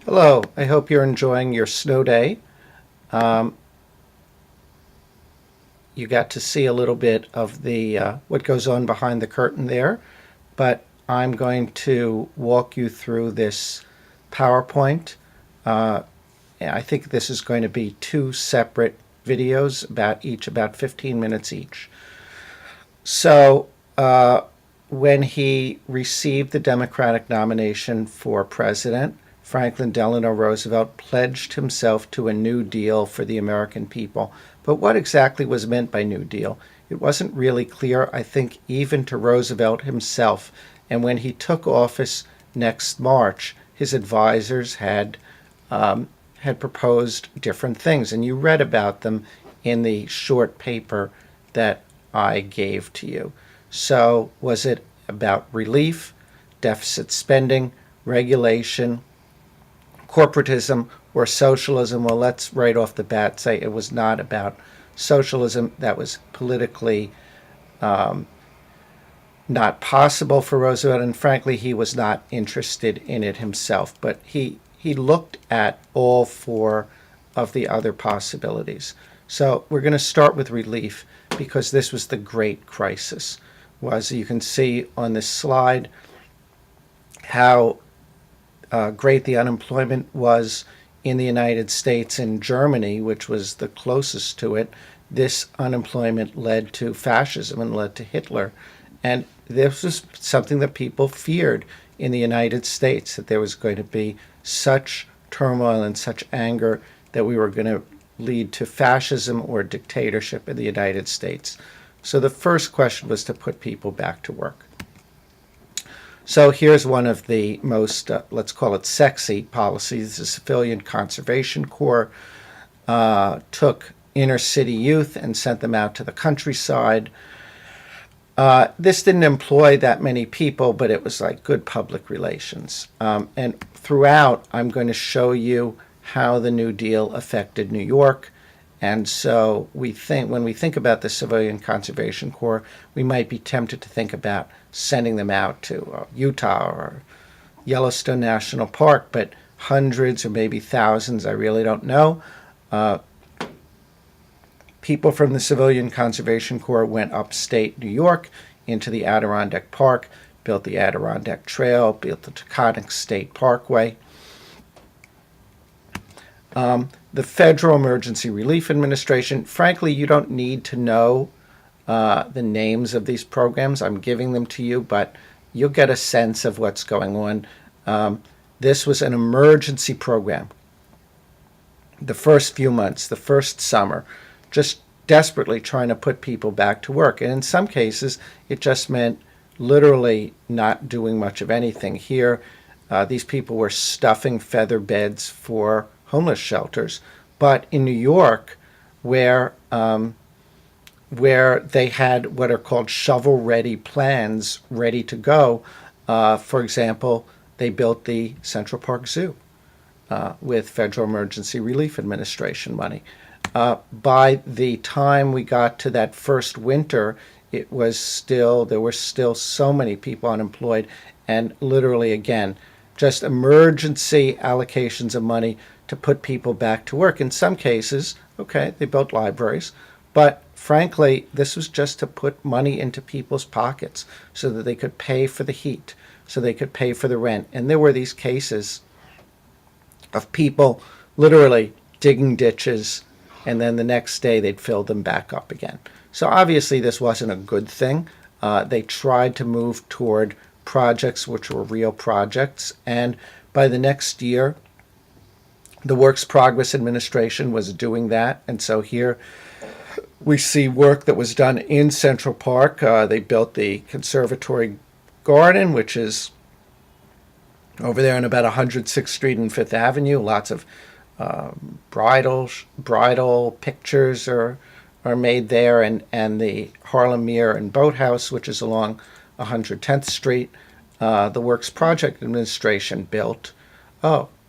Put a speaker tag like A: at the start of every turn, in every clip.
A: Hello, I hope you're enjoying your snow day. Um, you got to see a little bit of the what goes on behind the curtain there, but I'm going to walk you through this PowerPoint. Uh, I think this is going to be two separate videos, about 15 minutes each. So, when he received the Democratic nomination for president, Franklin Delano Roosevelt pledged himself to a New Deal for the American people. But what exactly was meant by New Deal? It wasn't really clear, I think, even to Roosevelt himself. And when he took office next March, his advisors had proposed different things, and you read about them in the short paper that I gave to you. So, was it about relief, deficit spending, regulation, corporatism, or socialism? Well, let's right off the bat say it was not about socialism. That was politically not possible for Roosevelt, and frankly, he was not interested in it himself. But he looked at all four of the other possibilities. So we're going to start with relief because this was the great crisis. Was you can see on this slide how great the unemployment was in the United States and Germany, which was the closest to it. This unemployment led to fascism and led to Hitler. And this was something that people feared in the United States, that there was going to be such turmoil and such anger that we were going to lead to fascism or dictatorship in the United States. So the first question was to put people back to work. So here's one of the most, let's call it sexy policies. The Civilian Conservation Corps took inner city youth and sent them out to the countryside. This didn't employ that many people, but it was like good public relations. And throughout, I'm going to show you how the New Deal affected New York. And so when we think about the Civilian Conservation Corps, we might be tempted to think about sending them out to Utah or Yellowstone National Park, but hundreds or maybe thousands, I really don't know. People from the Civilian Conservation Corps went upstate New York into the Adirondack Park, built the Adirondack Trail, built the Taconic State Parkway. The Federal Emergency Relief Administration, frankly, you don't need to know the names of these programs. I'm giving them to you, but you'll get a sense of what's going on. This was an emergency program. The first few months, the first summer, just desperately trying to put people back to work. And in some cases, it just meant literally not doing much of anything. Here, these people were stuffing feather beds for homeless shelters. But in New York, where they had what are called shovel-ready plans ready to go, for example, they built the Central Park Zoo with Federal Emergency Relief Administration money. By the time we got to that first winter, there were still so many people unemployed, and literally, again, just emergency allocations of money to put people back to work. In some cases, okay, they built libraries, but frankly, this was just to put money into people's pockets so that they could pay for the heat, so they could pay for the rent. And there were these cases of people literally digging ditches, and then the next day they'd fill them back up again. So obviously this wasn't a good thing. They tried to move toward projects which were real projects, and by the next year, the Works Progress Administration was doing that. And so here we see work that was done in Central Park. They built the Conservatory Garden, which is over there on about 106th Street and 5th Avenue. Lots of bridal pictures are made there, and the Harlem Mirror and Boathouse, which is along 110th Street. The Works Project Administration built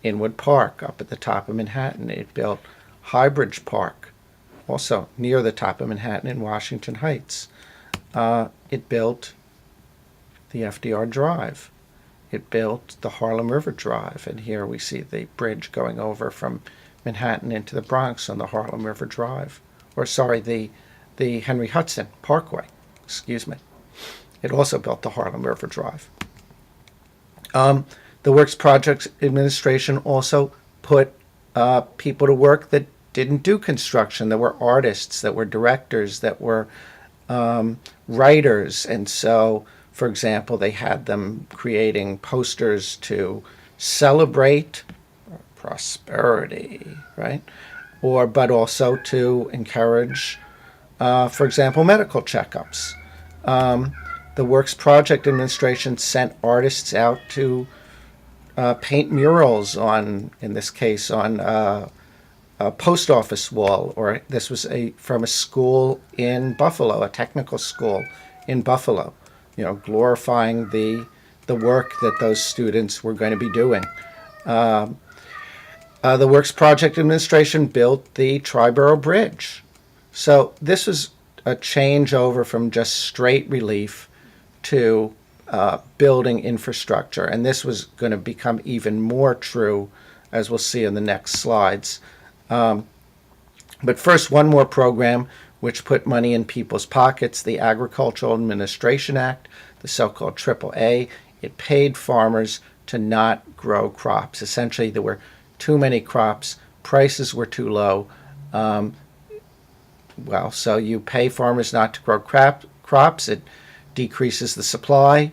A: Inwood Park up at the top of Manhattan. It built Highbridge Park, also near the top of Manhattan in Washington Heights. It built the FDR Drive. it built the Harlem River Drive. And here we see the bridge going over from Manhattan into the Bronx on the Harlem River Drive. Or, sorry, the Henry Hudson Parkway. Excuse me. It also built the Harlem River Drive. The Works Projects Administration also put people to work that didn't do construction, that were artists, that were directors, that were writers. And so, for example, they had them creating posters to celebrate prosperity, right? But also to encourage, for example, medical checkups. The Works Project Administration sent artists out to paint murals on, in this case, on a post office wall, or this was from a school in Buffalo, a technical school in Buffalo, glorifying the work that those students were going to be doing. The Works Project Administration built the Triborough Bridge. So this was a changeover from just straight relief to building infrastructure. And this was going to become even more true, as we'll see in the next slides. But first, one more program which put money in people's pockets, the Agricultural Administration Act, the so-called AAA. It paid farmers to not grow crops. Essentially, there were too many crops, prices were too low. So you pay farmers not to grow crops, it decreases the supply,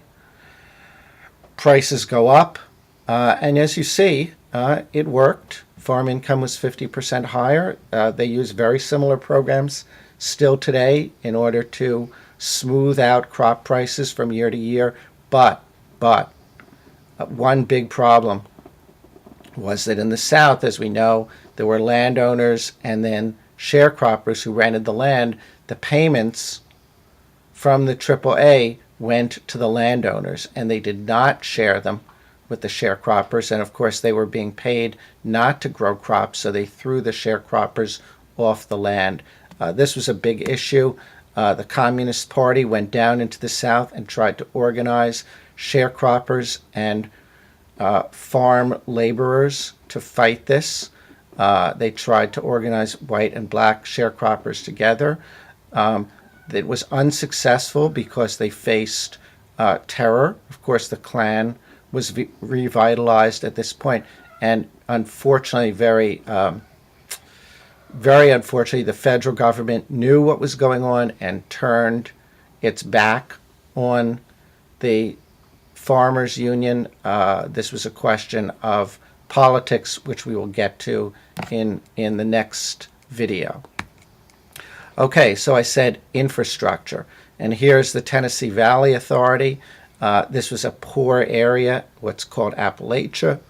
A: prices go up, and as you see, it worked. Farm income was 50% higher. They use very similar programs still today in order to smooth out crop prices from year to year. But one big problem was that in the South, as we know, there were landowners and then sharecroppers who rented the land. The payments from the AAA went to the landowners, and they did not share them with the sharecroppers. And of course, they were being paid not to grow crops, so they threw the sharecroppers off the land. This was a big issue. The Communist Party went down into the South and tried to organize sharecroppers and farm laborers to fight this. They tried to organize white and black sharecroppers together. It was unsuccessful because they faced terror. Of course, the Klan was revitalized at this point, and unfortunately, very unfortunately, the federal government knew what was going on and turned its back on the farmers' union. This was a question of politics, which we will get to in the next video. Okay, so I said infrastructure, and here's the Tennessee Valley Authority. This was a poor area, what's called Appalachia,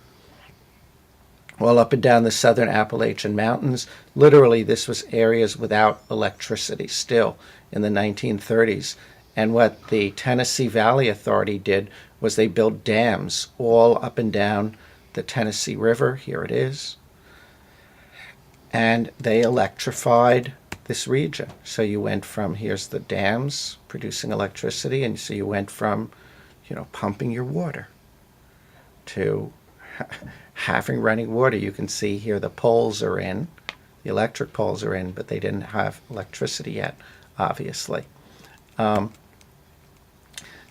A: all up and down the southern Appalachian Mountains. Literally, this was areas without electricity still in the 1930s. And what the Tennessee Valley Authority did was they built dams all up and down the Tennessee River. Here it is. And they electrified this region. So you went from, here's the dams producing electricity, and so you went from, pumping your water to having running water. You can see here the poles are in, the electric poles are in, but they didn't have electricity yet, obviously. The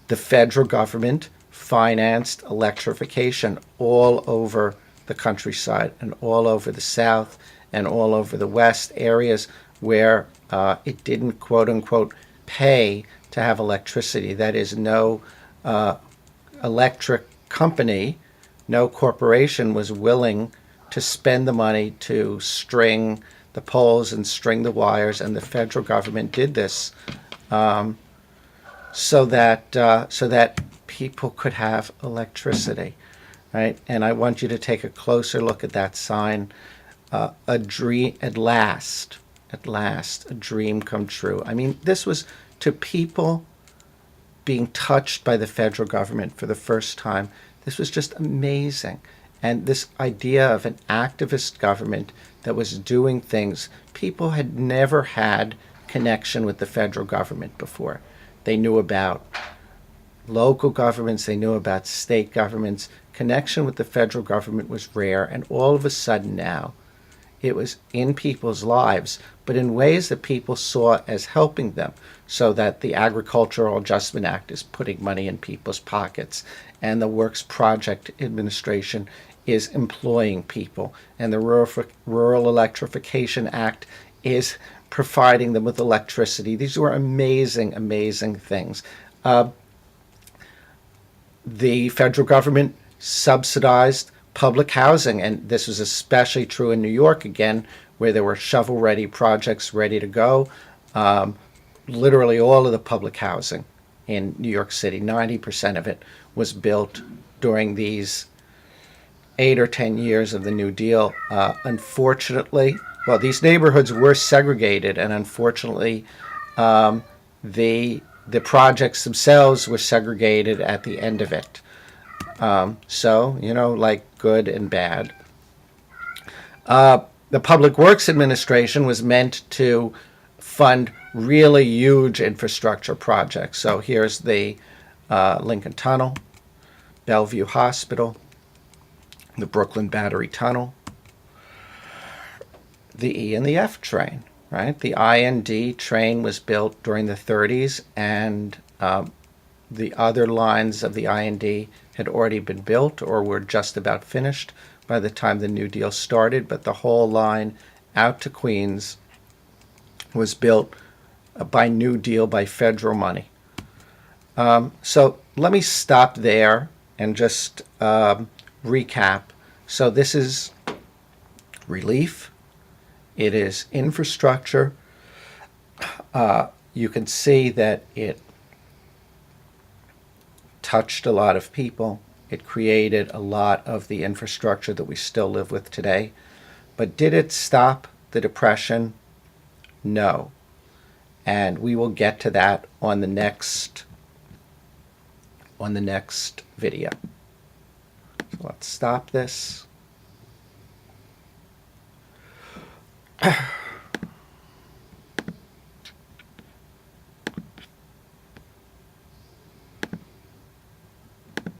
A: federal government financed electrification all over the countryside and all over the South and all over the West, areas where it didn't, quote unquote, pay to have electricity. That is, no electric company, no corporation was willing to spend the money to string the poles and string the wires, and the federal government did this so that people could have electricity, right? And I want you to take a closer look at that sign. A dream, at last, a dream come true. I mean, this was to people being touched by the federal government for the first time. This was just amazing. And this idea of an activist government that was doing things, people had never had connection with the federal government before. They knew about local governments, they knew about state governments. Connection with the federal government was rare, and all of a sudden now, it was in people's lives, but in ways that people saw as helping them, so that the Agricultural Adjustment Act is putting money in people's pockets, and the Works Project Administration is employing people, and the Rural Electrification Act is providing them with electricity. These were amazing, amazing things. The federal government subsidized public housing, and this was especially true in New York again, where there were shovel-ready projects ready to go. Literally all of the public housing in New York City, 90% of it, was built during these 8 or 10 years of the New Deal. Unfortunately, well, these neighborhoods were segregated, and unfortunately, the projects themselves were segregated at the end of it. So, like good and bad. The Public Works Administration was meant to fund really huge infrastructure projects. So here's the Lincoln Tunnel, Bellevue Hospital, the Brooklyn Battery Tunnel, the E and the F train, right? The I and D train was built during the 30s, and the other lines of the I and D had already been built or were just about finished by the time the New Deal started, but the whole line out to Queens was built by New Deal, by federal money. So let me stop there and just recap. So this is relief. It is infrastructure. You can see that it touched a lot of people. It created a lot of the infrastructure that we still live with today. But did it stop the Depression? No. And we will get to that on the next video. So let's stop this.